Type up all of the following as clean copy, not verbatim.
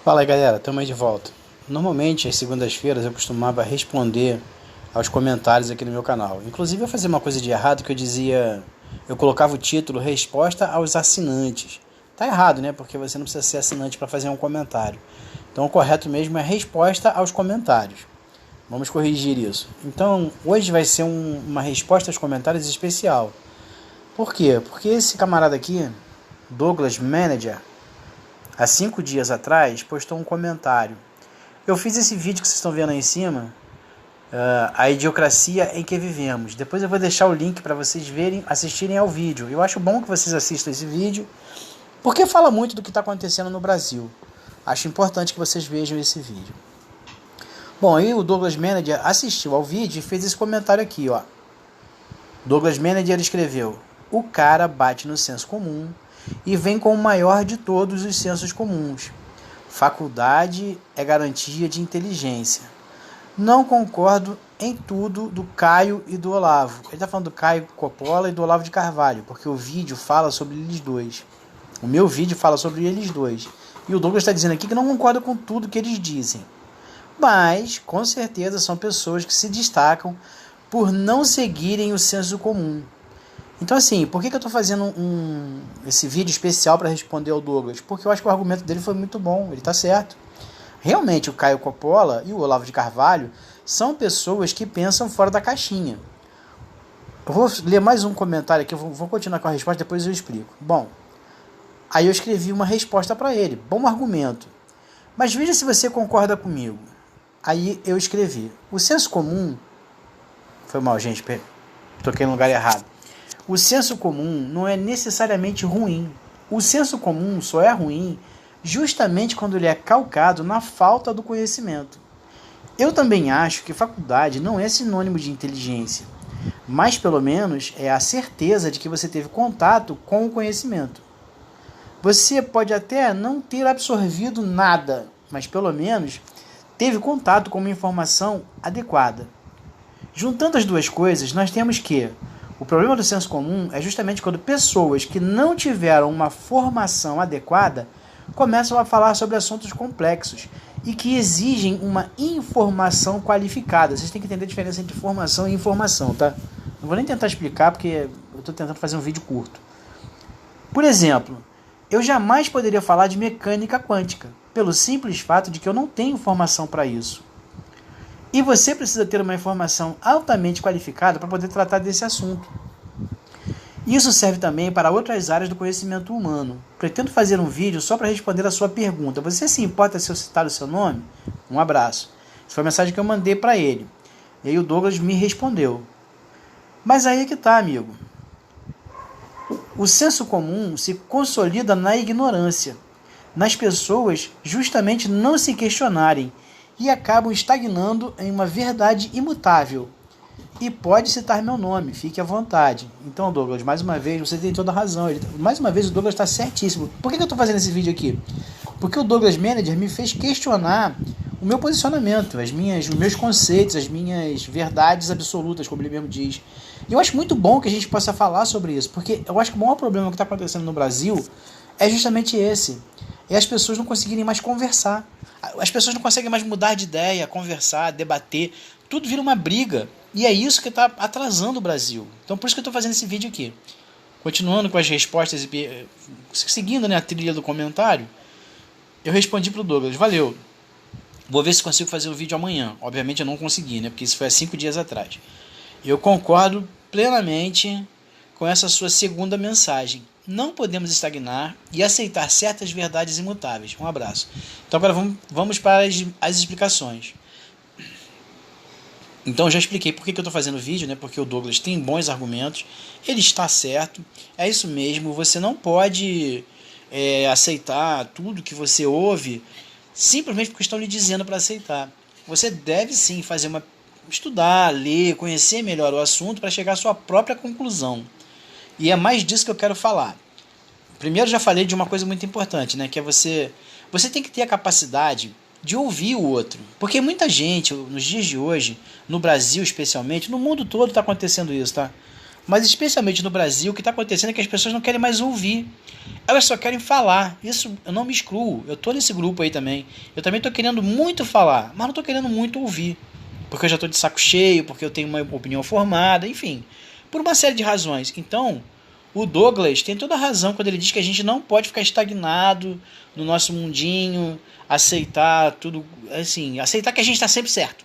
Fala aí, galera, estamos aí de volta. Normalmente, às segundas-feiras, eu costumava responder aos comentários aqui no meu canal. Inclusive, eu fazia uma coisa de errado que eu colocava o título Resposta aos assinantes. Tá errado, né? Porque você não precisa ser assinante para fazer um comentário. Então, o correto mesmo é resposta aos comentários. Vamos corrigir isso. Então, hoje vai ser uma resposta aos comentários especial. Por quê? Porque esse camarada aqui, Douglas Manager, há 5 dias atrás, postou um comentário. Eu fiz esse vídeo que vocês estão vendo aí em cima, a idiocracia em que vivemos. Depois eu vou deixar o link para vocês assistirem ao vídeo. Eu acho bom que vocês assistam esse vídeo, porque fala muito do que está acontecendo no Brasil. Acho importante que vocês vejam esse vídeo. Bom, aí o Douglas Manager assistiu ao vídeo e fez esse comentário aqui, ó. Douglas Manager escreveu: o cara bate no senso comum e vem com o maior de todos os sensos comuns. Faculdade é garantia de inteligência. Não concordo em tudo do Caio e do Olavo. Ele está falando do Caio Coppola e do Olavo de Carvalho, porque o vídeo fala sobre eles dois. O meu vídeo fala sobre eles dois. E o Douglas está dizendo aqui que não concorda com tudo que eles dizem. Mas, com certeza, são pessoas que se destacam por não seguirem o senso comum. Então, assim, por que eu estou fazendo esse vídeo especial para responder ao Douglas? Porque eu acho que o argumento dele foi muito bom, ele está certo. Realmente, o Caio Coppola e o Olavo de Carvalho são pessoas que pensam fora da caixinha. Eu vou ler mais um comentário aqui, eu vou continuar com a resposta, depois eu explico. Bom, aí eu escrevi uma resposta para ele, bom argumento. Mas veja se você concorda comigo. Aí eu escrevi: o senso comum... Foi mal, gente, toquei no lugar errado. O senso comum não é necessariamente ruim. O senso comum só é ruim justamente quando ele é calcado na falta do conhecimento. Eu também acho que faculdade não é sinônimo de inteligência, mas pelo menos é a certeza de que você teve contato com o conhecimento. Você pode até não ter absorvido nada, mas pelo menos teve contato com uma informação adequada. Juntando as duas coisas, nós temos que o problema do senso comum é justamente quando pessoas que não tiveram uma formação adequada começam a falar sobre assuntos complexos e que exigem uma informação qualificada. Vocês têm que entender a diferença entre formação e informação, tá? Não vou nem tentar explicar porque eu estou tentando fazer um vídeo curto. Por exemplo, eu jamais poderia falar de mecânica quântica, pelo simples fato de que eu não tenho formação para isso. E você precisa ter uma informação altamente qualificada para poder tratar desse assunto. Isso serve também para outras áreas do conhecimento humano. Pretendo fazer um vídeo só para responder a sua pergunta. Você se importa se eu citar o seu nome? Um abraço. Essa foi a mensagem que eu mandei para ele. E aí o Douglas me respondeu. Mas aí é que tá, amigo. O senso comum se consolida na ignorância, nas pessoas justamente não se questionarem e acabam estagnando em uma verdade imutável. E pode citar meu nome, fique à vontade. Então, Douglas, mais uma vez, você tem toda a razão. Mais uma vez, o Douglas está certíssimo. Por que eu estou fazendo esse vídeo aqui? Porque o Douglas Manager me fez questionar o meu posicionamento, os meus conceitos, as minhas verdades absolutas, como ele mesmo diz. E eu acho muito bom que a gente possa falar sobre isso, porque eu acho que o maior problema que está acontecendo no Brasil é justamente esse. É as pessoas não conseguirem mais conversar. As pessoas não conseguem mais mudar de ideia, conversar, debater. Tudo vira uma briga. E é isso que está atrasando o Brasil. Então por isso que eu estou fazendo esse vídeo aqui. Continuando com as respostas e seguindo, né, a trilha do comentário, eu respondi para o Douglas: valeu. Vou ver se consigo fazer o vídeo amanhã. Obviamente eu não consegui, né, porque isso foi há 5 dias atrás. Eu concordo plenamente com essa sua segunda mensagem. Não podemos estagnar e aceitar certas verdades imutáveis. Um abraço. Então agora vamos para as explicações. Então eu já expliquei por que eu estou fazendo o vídeo, né? Porque o Douglas tem bons argumentos, ele está certo, é isso mesmo. Você não pode aceitar tudo que você ouve simplesmente porque estão lhe dizendo para aceitar. Você deve sim estudar, ler, conhecer melhor o assunto para chegar à sua própria conclusão. E é mais disso que eu quero falar. Primeiro, já falei de uma coisa muito importante, né? Que é você tem que ter a capacidade de ouvir o outro. Porque muita gente, nos dias de hoje, no Brasil especialmente, no mundo todo está acontecendo isso, tá? Mas especialmente no Brasil, o que está acontecendo é que as pessoas não querem mais ouvir. Elas só querem falar. Isso eu não me excluo. Eu estou nesse grupo aí também. Eu também estou querendo muito falar, mas não estou querendo muito ouvir. Porque eu já estou de saco cheio, porque eu tenho uma opinião formada, enfim. Por uma série de razões. Então, o Douglas tem toda a razão quando ele diz que a gente não pode ficar estagnado no nosso mundinho, aceitar tudo, assim, aceitar que a gente está sempre certo.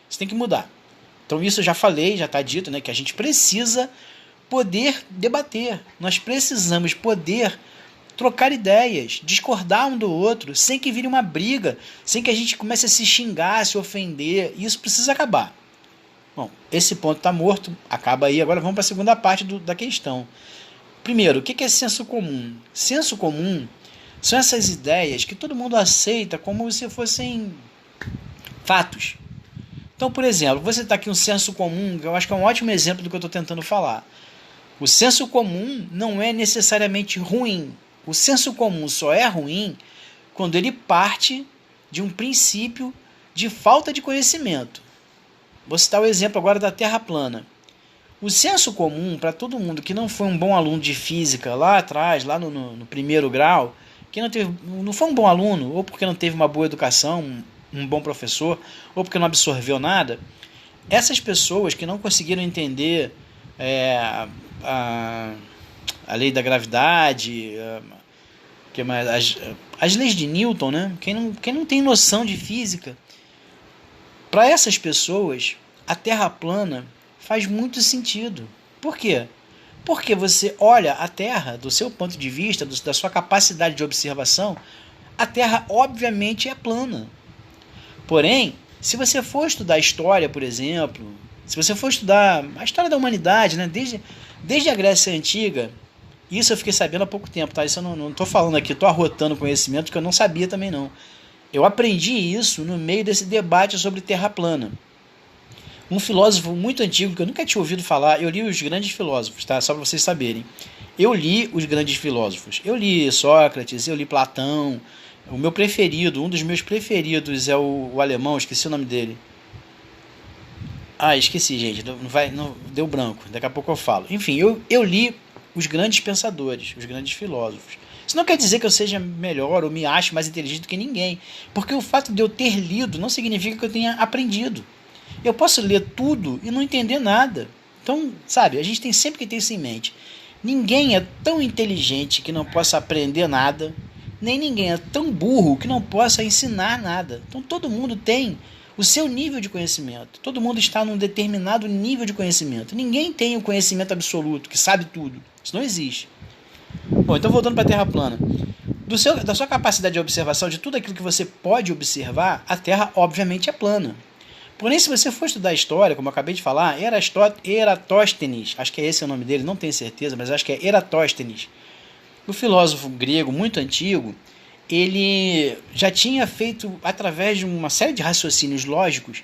Isso tem que mudar. Então isso eu já falei, já está dito, né, que a gente precisa poder debater. Nós precisamos poder trocar ideias, discordar um do outro, sem que vire uma briga, sem que a gente comece a se xingar, a se ofender. Isso precisa acabar. Bom, esse ponto está morto, acaba aí. Agora vamos para a segunda parte da questão. Primeiro, o que é senso comum? Senso comum são essas ideias que todo mundo aceita como se fossem fatos. Então, por exemplo, você está aqui um senso comum, que eu acho que é um ótimo exemplo do que eu estou tentando falar. O senso comum não é necessariamente ruim. O senso comum só é ruim quando ele parte de um princípio de falta de conhecimento. Vou citar o exemplo agora da Terra plana. O senso comum, para todo mundo que não foi um bom aluno de física lá atrás, lá no primeiro grau, que não foi um bom aluno, ou porque não teve uma boa educação, um bom professor, ou porque não absorveu nada, essas pessoas que não conseguiram entender a lei da gravidade, as leis de Newton, né? Quem não tem noção de física, para essas pessoas, a Terra plana faz muito sentido. Por quê? Porque você olha a Terra, do seu ponto de vista, da sua capacidade de observação, a Terra obviamente é plana. Porém, se você for estudar história, por exemplo, se você for estudar a história da humanidade, né, desde a Grécia Antiga, isso eu fiquei sabendo há pouco tempo, tá? Isso eu não estou falando aqui, estou arrotando conhecimento que eu não sabia também não. Eu aprendi isso no meio desse debate sobre Terra plana. Um filósofo muito antigo, que eu nunca tinha ouvido falar, eu li Os Grandes Filósofos, tá? Só para vocês saberem. Eu li Os Grandes Filósofos. Eu li Sócrates, eu li Platão. O meu preferido, um dos meus preferidos é o alemão, esqueci o nome dele. Esqueci, gente, não, deu branco, daqui a pouco eu falo. Enfim, eu li os grandes pensadores, os grandes filósofos. Isso não quer dizer que eu seja melhor ou me ache mais inteligente do que ninguém, porque o fato de eu ter lido não significa que eu tenha aprendido. Eu posso ler tudo e não entender nada. Então, sabe, a gente tem sempre que ter isso em mente. Ninguém é tão inteligente que não possa aprender nada, nem ninguém é tão burro que não possa ensinar nada. Então todo mundo tem o seu nível de conhecimento. Todo mundo está num determinado nível de conhecimento. Ninguém tem o conhecimento absoluto, que sabe tudo. Isso não existe. Bom, então voltando para a Terra plana. Da sua capacidade de observação, de tudo aquilo que você pode observar, a Terra obviamente é plana. Porém, se você for estudar história, como eu acabei de falar, Eratóstenes, acho que é esse o nome dele, não tenho certeza, mas acho que é Eratóstenes, o filósofo grego muito antigo, ele já tinha feito, através de uma série de raciocínios lógicos,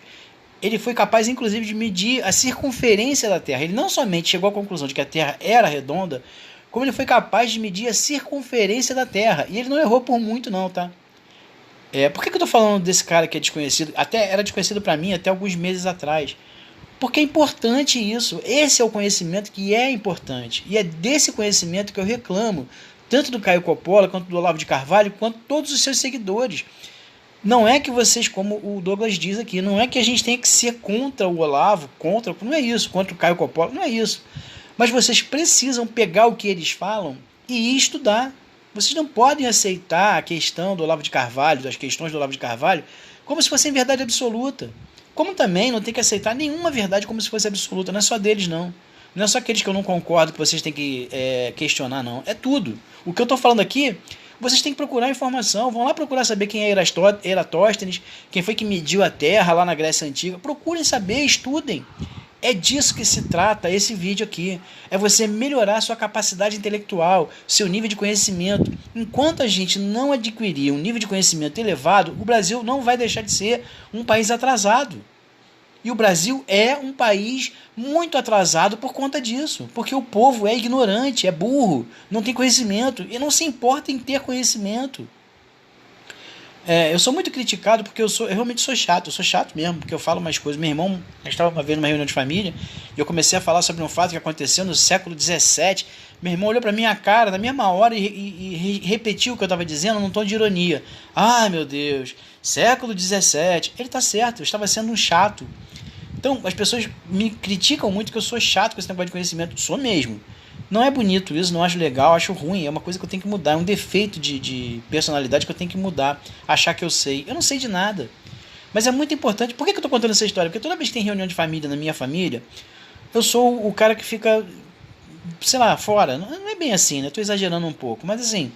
ele foi capaz, inclusive, de medir a circunferência da Terra. Ele não somente chegou à conclusão de que a Terra era redonda, como ele foi capaz de medir a circunferência da Terra. E ele não errou por muito não, tá? Por que eu estou falando desse cara que é desconhecido? Até era desconhecido para mim até alguns meses atrás. Porque é importante isso. Esse é o conhecimento que é importante. E é desse conhecimento que eu reclamo, tanto do Caio Coppola, quanto do Olavo de Carvalho, quanto todos os seus seguidores. Não é que vocês, como o Douglas diz aqui, não é que a gente tem que ser contra o Olavo, não é isso, contra o Caio Coppola, não é isso. Mas vocês precisam pegar o que eles falam e ir estudar. Vocês não podem aceitar a questão do Olavo de Carvalho, das questões do Olavo de Carvalho, como se fossem verdade absoluta. Como também não tem que aceitar nenhuma verdade como se fosse absoluta. Não é só deles, não. Não é só aqueles que eu não concordo que vocês têm que questionar, não. É tudo. O que eu estou falando aqui, vocês têm que procurar informação. Vão lá procurar saber quem é Eratóstenes, quem foi que mediu a Terra lá na Grécia Antiga. Procurem saber, estudem. É disso que se trata esse vídeo aqui. É você melhorar sua capacidade intelectual, seu nível de conhecimento. Enquanto a gente não adquirir um nível de conhecimento elevado, o Brasil não vai deixar de ser um país atrasado. E o Brasil é um país muito atrasado por conta disso. Porque o povo é ignorante, é burro, não tem conhecimento e não se importa em ter conhecimento. Eu sou muito criticado porque eu realmente sou chato, eu sou chato mesmo, porque eu falo umas coisas. Meu irmão, a gente estava uma vez numa reunião de família e eu comecei a falar sobre um fato que aconteceu no século XVII. Meu irmão olhou pra minha cara na mesma hora e repetiu o que eu estava dizendo num tom de ironia. Ai meu Deus, século XVII. Ele tá certo, eu estava sendo um chato. Então, as pessoas me criticam muito que eu sou chato com esse negócio de conhecimento. Sou mesmo. Não é bonito isso, não acho legal, acho ruim. É uma coisa que eu tenho que mudar, é um defeito de personalidade que eu tenho que mudar. Achar que eu sei. Eu não sei de nada. Mas é muito importante. Por que eu estou contando essa história? Porque toda vez que tem reunião de família na minha família, eu sou o cara que fica, sei lá, fora. Não é bem assim, né? Estou exagerando um pouco. Mas assim,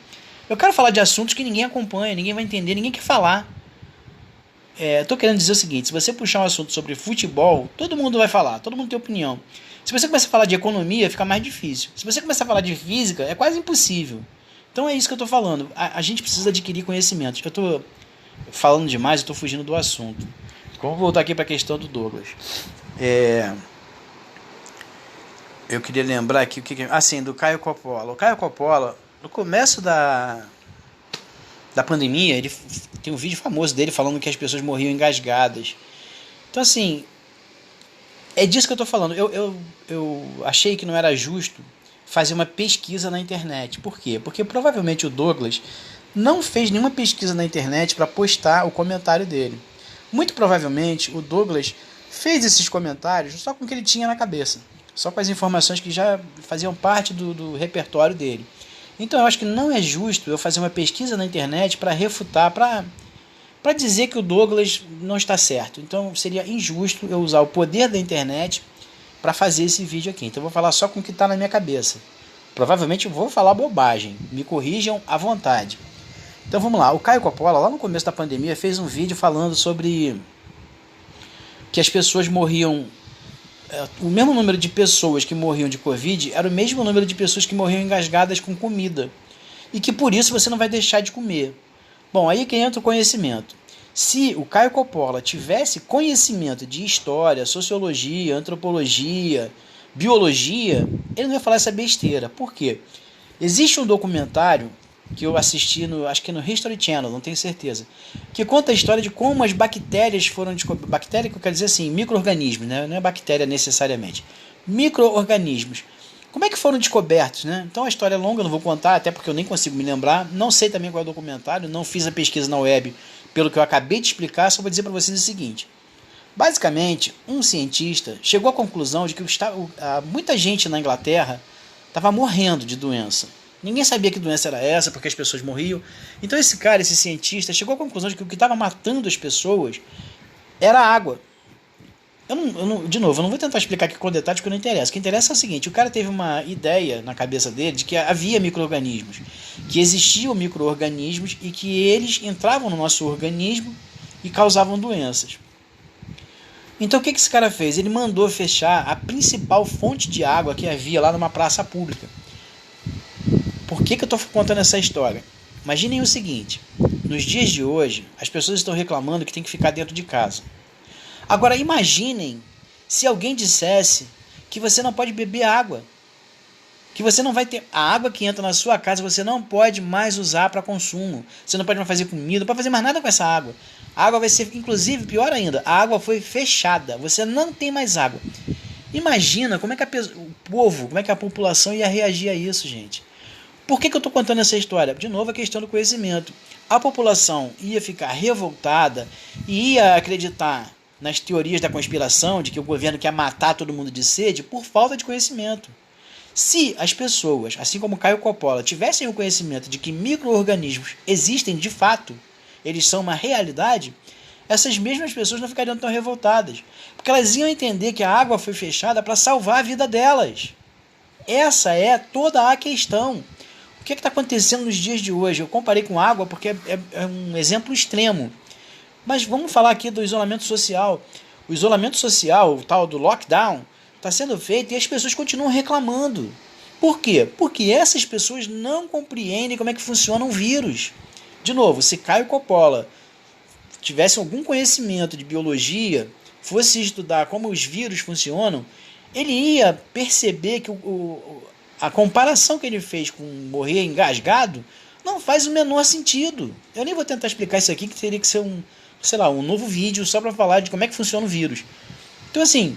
eu quero falar de assuntos que ninguém acompanha, ninguém vai entender, ninguém quer falar. Tô querendo dizer o seguinte: se você puxar um assunto sobre futebol, todo mundo vai falar, todo mundo tem opinião. Se você começar a falar de economia, fica mais difícil. Se você começar a falar de física, é quase impossível. Então é isso que eu estou falando. A gente precisa adquirir conhecimentos. Eu estou falando demais, eu estou fugindo do assunto. Vamos voltar aqui para a questão do Douglas. Eu queria lembrar aqui assim, do Caio Coppola. O Caio Coppola, no começo da pandemia, ele tem um vídeo famoso dele falando que as pessoas morriam engasgadas. Então, assim, é disso que eu estou falando. Eu achei que não era justo fazer uma pesquisa na internet. Por quê? Porque provavelmente o Douglas não fez nenhuma pesquisa na internet para postar o comentário dele. Muito provavelmente o Douglas fez esses comentários só com o que ele tinha na cabeça. Só com as informações que já faziam parte do repertório dele. Então eu acho que não é justo eu fazer uma pesquisa na internet para refutar, para dizer que o Douglas não está certo. Então seria injusto eu usar o poder da internet para fazer esse vídeo aqui. Então eu vou falar só com o que está na minha cabeça. Provavelmente eu vou falar bobagem, me corrijam à vontade. Então vamos lá, o Caio Coppola, lá no começo da pandemia, fez um vídeo falando sobre que as pessoas morriam. O mesmo número de pessoas que morriam de Covid era o mesmo número de pessoas que morriam engasgadas com comida. E que por isso você não vai deixar de comer. Bom, aí que entra o conhecimento. Se o Caio Coppola tivesse conhecimento de história, sociologia, antropologia, biologia, ele não ia falar essa besteira. Por quê? Existe um documentário que eu assisti, acho que no History Channel, não tenho certeza, que conta a história de como as bactérias foram descobertas. Bactéria que eu quero dizer assim, micro-organismos, né? Não é bactéria necessariamente. Micro-organismos. Como é que foram descobertos, né? Então a história é longa, eu não vou contar, até porque eu nem consigo me lembrar. Não sei também qual é o documentário, não fiz a pesquisa na web pelo que eu acabei de explicar, só vou dizer para vocês o seguinte. Basicamente, um cientista chegou à conclusão de que muita gente na Inglaterra estava morrendo de doença. Ninguém sabia que doença era essa, porque as pessoas morriam. Então esse cientista, chegou à conclusão de que o que estava matando as pessoas era a água. De novo, eu não vou tentar explicar aqui com detalhes, porque não interessa. O que interessa é o seguinte: o cara teve uma ideia na cabeça dele de que havia micro-organismos, que existiam micro-organismos e que eles entravam no nosso organismo e causavam doenças. Então o que esse cara fez? Ele mandou fechar a principal fonte de água que havia lá numa praça pública. Por que eu estou contando essa história? Imaginem o seguinte: nos dias de hoje, as pessoas estão reclamando que tem que ficar dentro de casa. Agora imaginem se alguém dissesse que você não pode beber água, que você não vai ter a água que entra na sua casa, você não pode mais usar para consumo, você não pode mais fazer comida, não pode fazer mais nada com essa água. A água vai ser, inclusive, pior ainda, a água foi fechada, você não tem mais água. Imagina como é que o povo, como é que a população ia reagir a isso, gente. Por que eu estou contando essa história? De novo, a questão do conhecimento. A população ia ficar revoltada e ia acreditar nas teorias da conspiração de que o governo quer matar todo mundo de sede por falta de conhecimento. Se as pessoas, assim como Caio Coppola, tivessem o conhecimento de que micro-organismos existem de fato, eles são uma realidade, essas mesmas pessoas não ficariam tão revoltadas, porque elas iam entender que a água foi fechada para salvar a vida delas. Essa é toda a questão. O que está acontecendo nos dias de hoje? Eu comparei com água porque é um exemplo extremo. Mas vamos falar aqui do isolamento social. O isolamento social, o tal do lockdown, está sendo feito e as pessoas continuam reclamando. Por quê? Porque essas pessoas não compreendem como é que funciona um vírus. De novo, se Caio Coppola tivesse algum conhecimento de biologia, fosse estudar como os vírus funcionam, ele ia perceber que a comparação que ele fez com morrer engasgado Não faz o menor sentido. Eu nem vou tentar explicar isso aqui, que teria que ser um novo vídeo só para falar de como é que funciona o vírus. Então, assim,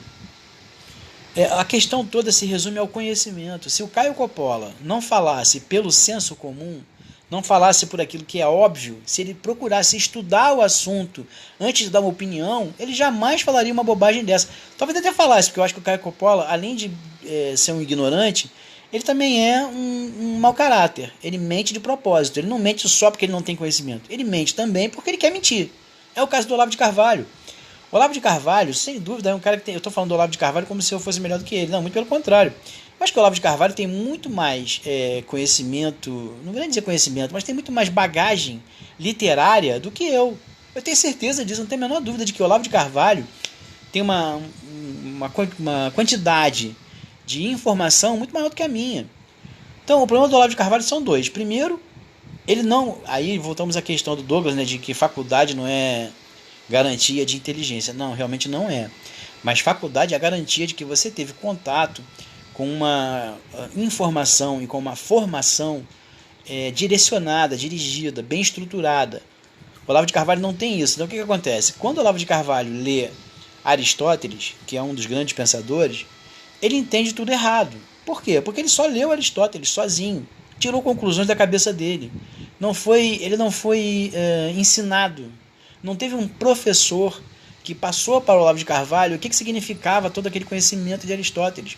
a questão toda se resume ao conhecimento. Se o Caio Coppola não falasse pelo senso comum, não falasse por aquilo que é óbvio, se ele procurasse estudar o assunto antes de dar uma opinião, ele jamais falaria uma bobagem dessa. Talvez até falasse, porque eu acho que o Caio Coppola, além de ser um ignorante, ele também é um mau caráter. Ele mente de propósito. Ele não mente só porque ele não tem conhecimento. Ele mente também porque ele quer mentir. É o caso do Olavo de Carvalho. O Olavo de Carvalho, sem dúvida, é um cara que tem... Eu estou falando do Olavo de Carvalho como se eu fosse melhor do que ele. Não, muito pelo contrário. Eu acho que o Olavo de Carvalho tem muito mais conhecimento, não vou nem dizer conhecimento, mas tem muito mais bagagem literária do que eu. Eu tenho certeza disso, não tenho a menor dúvida de que o Olavo de Carvalho tem uma quantidade de informação muito maior do que a minha. Então, o problema do Olavo de Carvalho são dois. Primeiro, ele não... Aí voltamos à questão do Douglas, né, de que faculdade não é garantia de inteligência. Não, realmente não é. Mas faculdade é a garantia de que você teve contato com uma informação e com uma formação direcionada, dirigida, bem estruturada. O Olavo de Carvalho não tem isso. Então o que acontece? Quando o Olavo de Carvalho lê Aristóteles, que é um dos grandes pensadores, ele entende tudo errado. Por quê? Porque ele só leu Aristóteles sozinho, tirou conclusões da cabeça dele. Ele não foi ensinado. Não teve um professor que passou para o Olavo de Carvalho o que significava todo aquele conhecimento de Aristóteles.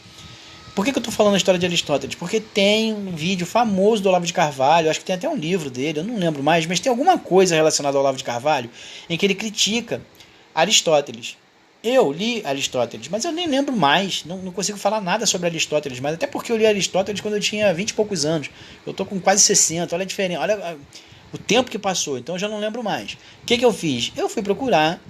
Por que eu estou falando a história de Aristóteles? Porque tem um vídeo famoso do Olavo de Carvalho, acho que tem até um livro dele, eu não lembro mais, mas tem alguma coisa relacionada ao Olavo de Carvalho em que ele critica Aristóteles. Eu li Aristóteles, mas eu nem lembro mais, não consigo falar nada sobre Aristóteles, mas até porque eu li Aristóteles quando eu tinha 20 e poucos anos. Eu estou com quase 60, olha a diferença, olha o tempo que passou, então eu já não lembro mais. O que eu fiz? Eu fui procurar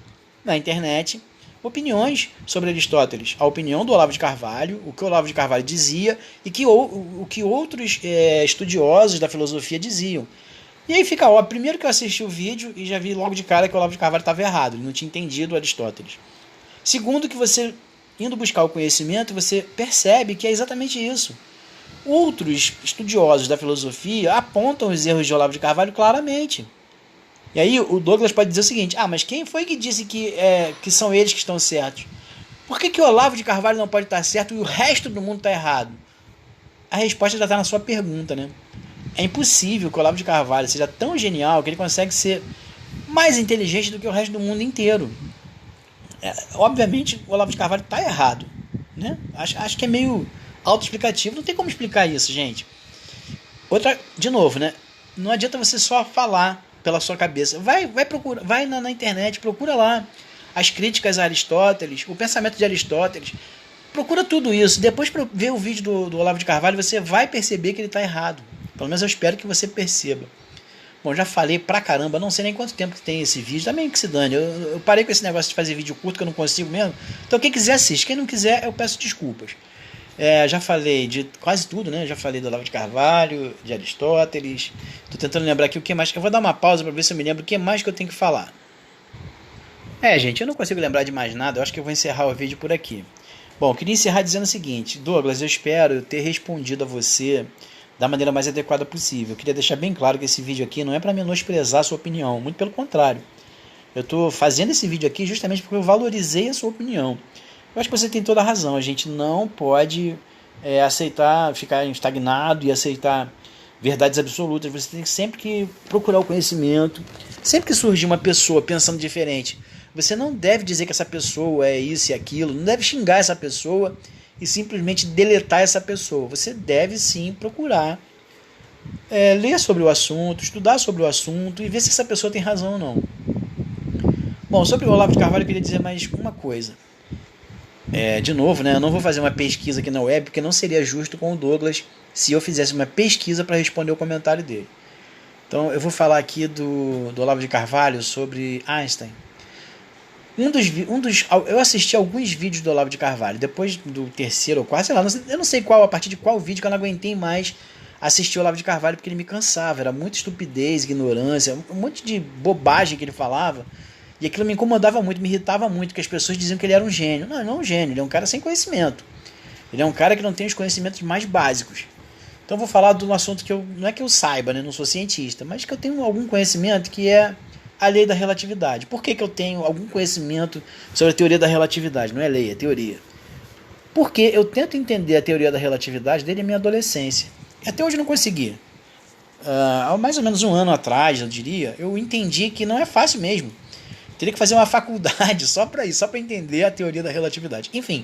na internet opiniões sobre Aristóteles, a opinião do Olavo de Carvalho, o que o Olavo de Carvalho dizia e o que outros estudiosos da filosofia diziam. E aí fica óbvio, primeiro que eu assisti o vídeo e já vi logo de cara que o Olavo de Carvalho estava errado, ele não tinha entendido Aristóteles. Segundo que você, indo buscar o conhecimento, você percebe que é exatamente isso. Outros estudiosos da filosofia apontam os erros de Olavo de Carvalho claramente. E aí o Douglas pode dizer o seguinte: mas quem foi que disse que são eles que estão certos? Por que o Olavo de Carvalho não pode estar certo e o resto do mundo está errado? A resposta já está na sua pergunta, né? É impossível que o Olavo de Carvalho seja tão genial que ele consegue ser mais inteligente do que o resto do mundo inteiro. Obviamente o Olavo de Carvalho está errado, né? Acho que é meio autoexplicativo, não tem como explicar isso, gente. De novo, né? Não adianta você só falar pela sua cabeça. Vai procurar, vai na internet, procura lá as críticas a Aristóteles, o pensamento de Aristóteles, procura tudo isso. Depois, ver o vídeo do Olavo de Carvalho, você vai perceber que ele está errado. Pelo menos eu espero que você perceba. Bom, já falei pra caramba, não sei nem quanto tempo que tem esse vídeo, também que se dane. Eu parei com esse negócio de fazer vídeo curto, que eu não consigo mesmo. Então quem quiser assiste, quem não quiser eu peço desculpas. Já falei de quase tudo, né? Já falei do Olavo de Carvalho, de Aristóteles. Estou tentando lembrar aqui o que mais. Eu vou dar uma pausa para ver se eu me lembro o que mais que eu tenho que falar. Gente, eu não consigo lembrar de mais nada. Eu acho que eu vou encerrar o vídeo por aqui. Bom, eu queria encerrar dizendo o seguinte: Douglas, eu espero ter respondido a você da maneira mais adequada possível. Eu queria deixar bem claro que esse vídeo aqui não é para menosprezar a sua opinião. Muito pelo contrário. Eu estou fazendo esse vídeo aqui justamente porque eu valorizei a sua opinião. Eu acho que você tem toda a razão. A gente não pode aceitar, ficar estagnado e aceitar verdades absolutas. Você tem sempre que procurar o conhecimento. Sempre que surgir uma pessoa pensando diferente, você não deve dizer que essa pessoa é isso e aquilo. Não deve xingar essa pessoa e simplesmente deletar essa pessoa. Você deve sim procurar ler sobre o assunto, estudar sobre o assunto e ver se essa pessoa tem razão ou não. Bom, sobre o Olavo de Carvalho eu queria dizer mais uma coisa. De novo, né, eu não vou fazer uma pesquisa aqui na web, porque não seria justo com o Douglas se eu fizesse uma pesquisa para responder o comentário dele. Então eu vou falar aqui do Olavo de Carvalho sobre Einstein. Eu assisti alguns vídeos do Olavo de Carvalho, depois do terceiro ou quarto, sei lá, eu não sei a partir de qual vídeo que eu não aguentei mais assistir o Olavo de Carvalho, porque ele me cansava, era muita estupidez, ignorância, um monte de bobagem que ele falava. E aquilo me incomodava muito, me irritava muito, porque as pessoas diziam que ele era um gênio. Não, ele não é um gênio, ele é um cara sem conhecimento. Ele é um cara que não tem os conhecimentos mais básicos. Então eu vou falar de um assunto que não é que eu saiba, né? Não sou cientista, mas que eu tenho algum conhecimento, que é a lei da relatividade. Por que eu tenho algum conhecimento sobre a teoria da relatividade? Não é lei, é teoria. Porque eu tento entender a teoria da relatividade desde a minha adolescência. E até hoje eu não consegui. Há mais ou menos um ano atrás, eu diria, eu entendi que não é fácil mesmo. Teria que fazer uma faculdade só para isso, só para entender a teoria da relatividade. Enfim,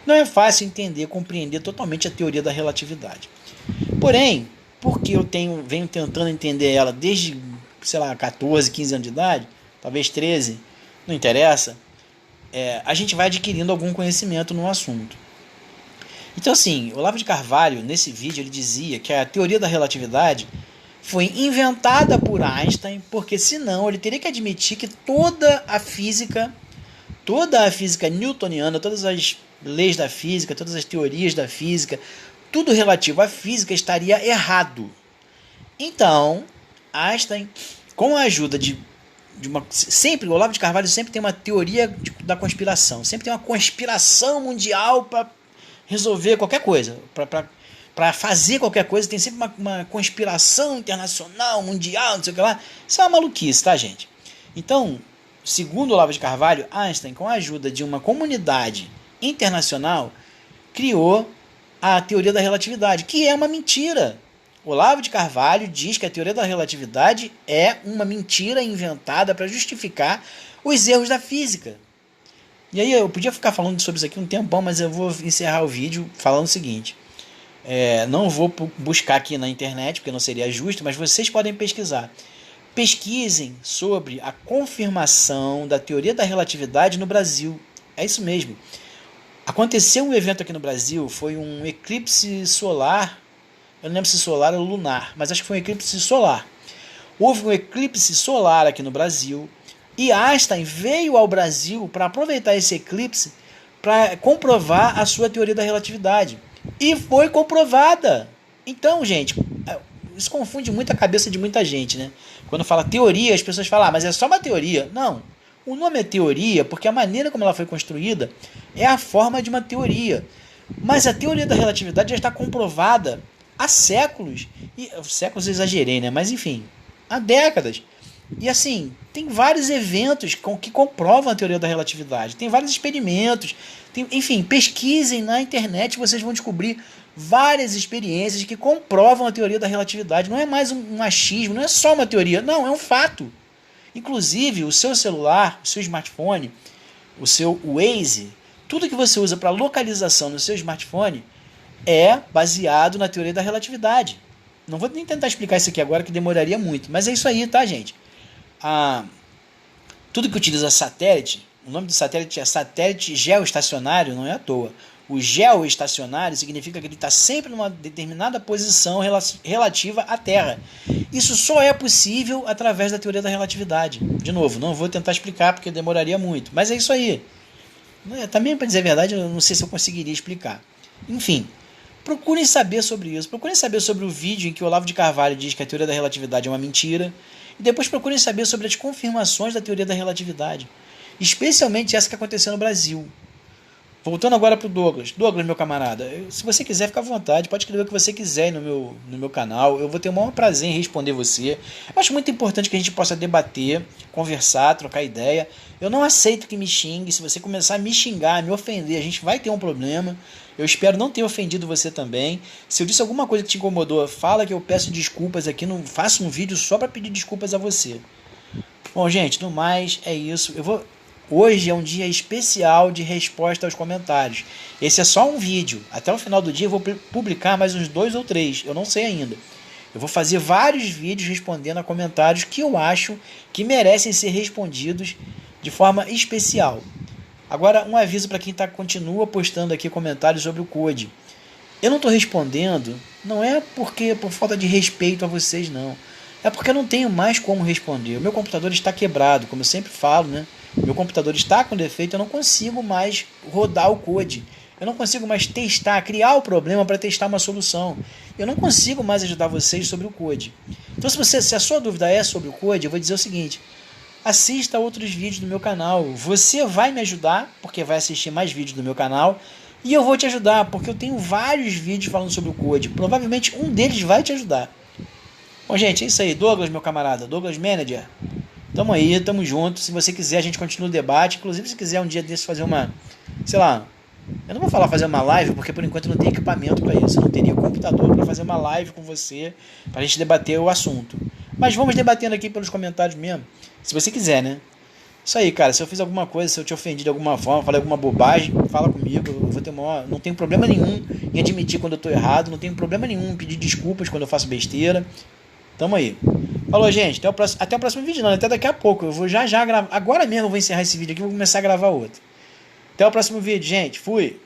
não é fácil entender, compreender totalmente a teoria da relatividade. Porém, porque eu venho tentando entender ela desde, sei lá, 14, 15 anos de idade, talvez 13, não interessa, a gente vai adquirindo algum conhecimento no assunto. Então assim, o Olavo de Carvalho, nesse vídeo, ele dizia que a teoria da relatividade foi inventada por Einstein, porque senão ele teria que admitir que toda a física newtoniana, todas as leis da física, todas as teorias da física, tudo relativo à física estaria errado. Então, Einstein, com a ajuda de sempre, o Olavo de Carvalho sempre tem uma teoria da conspiração, sempre tem uma conspiração mundial para resolver qualquer coisa, para fazer qualquer coisa, tem sempre uma conspiração internacional, mundial, não sei o que lá. Isso é uma maluquice, tá, gente? Então, segundo o Olavo de Carvalho, Einstein, com a ajuda de uma comunidade internacional, criou a teoria da relatividade, que é uma mentira. Olavo de Carvalho diz que a teoria da relatividade é uma mentira inventada para justificar os erros da física. E aí eu podia ficar falando sobre isso aqui um tempão, mas eu vou encerrar o vídeo falando o seguinte. Não vou buscar aqui na internet, porque não seria justo, mas vocês podem pesquisar. Pesquisem sobre a confirmação da teoria da relatividade no Brasil. É isso mesmo. Aconteceu um evento aqui no Brasil, foi um eclipse solar. Eu não lembro se solar ou lunar, mas acho que foi um eclipse solar. Houve um eclipse solar aqui no Brasil e Einstein veio ao Brasil para aproveitar esse eclipse para comprovar a sua teoria da relatividade. E foi comprovada. Então, gente, isso confunde muito a cabeça de muita gente, né? Quando fala teoria, as pessoas falam, mas é só uma teoria. Não, o nome é teoria porque a maneira como ela foi construída é a forma de uma teoria. Mas a teoria da relatividade já está comprovada há séculos, séculos eu exagerei, né? Mas enfim, há décadas. E assim, tem vários eventos que comprovam a teoria da relatividade, tem vários experimentos, enfim, pesquisem na internet, vocês vão descobrir várias experiências que comprovam a teoria da relatividade. Não é mais um achismo, não é só uma teoria, não, é um fato. Inclusive, o seu celular, o seu smartphone, o seu Waze, tudo que você usa para localização no seu smartphone é baseado na teoria da relatividade. Não vou nem tentar explicar isso aqui agora, que demoraria muito. Mas é isso aí, tá, gente? Tudo que utiliza satélite, o nome do satélite é satélite geoestacionário, não é à toa. O geoestacionário significa que ele está sempre numa determinada posição relativa à Terra. Isso só é possível através da teoria da relatividade. De novo, não vou tentar explicar porque demoraria muito. Mas é isso aí. Também, para dizer a verdade, eu não sei se eu conseguiria explicar. Enfim, procurem saber sobre isso. Procurem saber sobre o vídeo em que o Olavo de Carvalho diz que a teoria da relatividade é uma mentira. E depois procurem saber sobre as confirmações da teoria da relatividade. Especialmente essa que aconteceu no Brasil. Voltando agora para o Douglas. Douglas, meu camarada, se você quiser, fica à vontade. Pode escrever o que você quiser no meu canal. Eu vou ter o maior prazer em responder você. Eu acho muito importante que a gente possa debater, conversar, trocar ideia. Eu não aceito que me xingue. Se você começar a me xingar, a me ofender, a gente vai ter um problema. Eu espero não ter ofendido você também. Se eu disse alguma coisa que te incomodou, fala que eu peço desculpas aqui. Não faço um vídeo só para pedir desculpas a você. Bom, gente, no mais, é isso. Hoje é um dia especial de resposta aos comentários. Esse é só um vídeo. Até o final do dia eu vou publicar mais uns 2 ou 3. Eu não sei ainda. Eu vou fazer vários vídeos respondendo a comentários que eu acho que merecem ser respondidos de forma especial. Agora, um aviso para quem continua postando aqui comentários sobre o Code. Eu não estou respondendo, não é por falta de respeito a vocês, não. É porque eu não tenho mais como responder. O meu computador está quebrado, como eu sempre falo, né? Meu computador está com defeito, eu não consigo mais rodar o Code. Eu não consigo mais criar o problema para testar uma solução. Eu não consigo mais ajudar vocês sobre o Code. Então, se a sua dúvida é sobre o Code, eu vou dizer o seguinte: assista a outros vídeos do meu canal. Você vai me ajudar, porque vai assistir mais vídeos do meu canal, E eu vou te ajudar, porque eu tenho vários vídeos falando sobre o Code. Provavelmente um deles vai te ajudar. Bom, gente, é isso aí. Douglas, meu camarada. Douglas Manager. Tamo aí, tamo junto. Se você quiser, a gente continua o debate. Inclusive, se quiser um dia desse fazer uma... Sei lá... Eu não vou falar fazer uma live, porque por enquanto eu não tenho equipamento para isso. Eu não teria computador para fazer uma live com você, pra gente debater o assunto. Mas vamos debatendo aqui pelos comentários mesmo. Se você quiser, né? Isso aí, cara. Se eu fiz alguma coisa, se eu te ofendi de alguma forma, falei alguma bobagem, fala comigo. Eu vou ter não tenho problema nenhum em admitir quando eu tô errado. Não tenho problema nenhum em pedir desculpas quando eu faço besteira. Tamo aí. Falou, gente. Até o próximo vídeo, não. Até daqui a pouco. Eu vou já gravar. Agora mesmo eu vou encerrar esse vídeo aqui e vou começar a gravar outro. Até o próximo vídeo, gente. Fui.